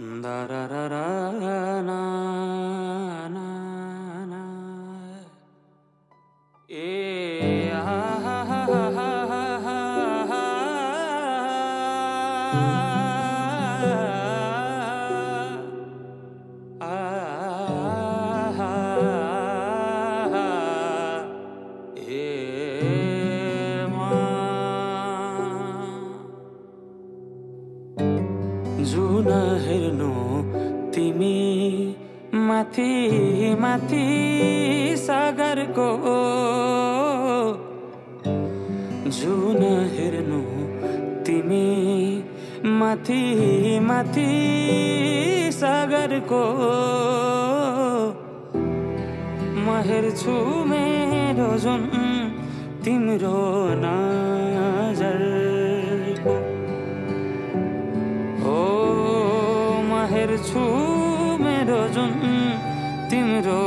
Da ra ra ra na na na ha ha ha ha जुन हेर्नु तिमी माथि माथि सागरको जुन हेर्नु तिमी माथि माथि सागरको म हेर्छु मेरो जुन तिम्रो नजरको हेर्छु मेरो जुन तिम्रो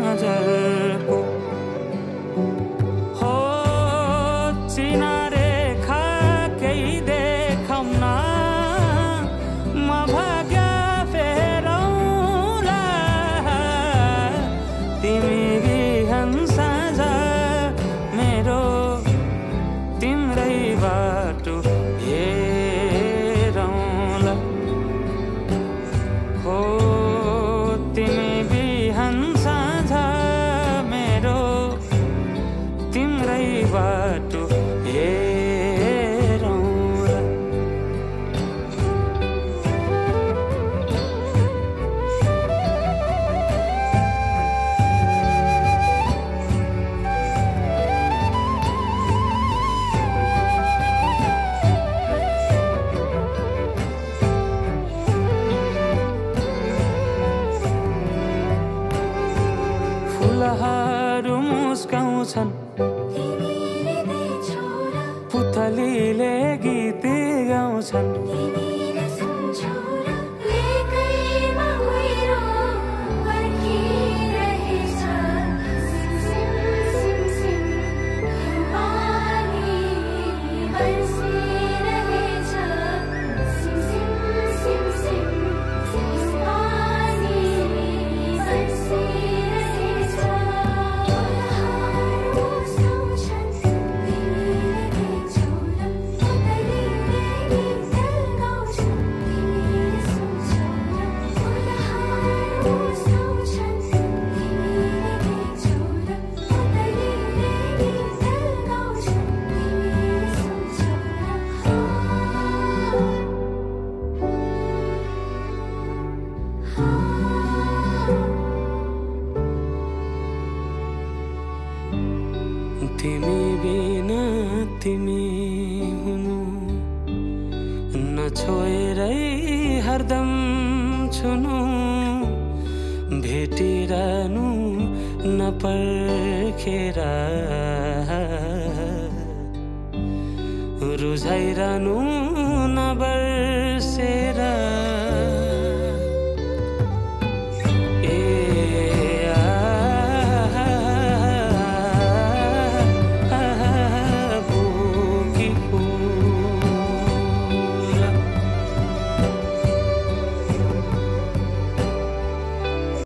नजरको हो चिनारे खा केही देखाउन म भाग्य फेरौँला तिमी बिहान साँझ मेरो तिम्रै बाटो तिमी बिहान साँझ मेरो तिम्रै बाटो हेरौँला फुलहरू मुस्काउँछन् पुतलीले गीत गाउँछन् तिमी बिना तिमी हुनु नछोएरै हरदम छुनु भेटिरहनु नपर्खेर रुझाइरहनु नबर्सेर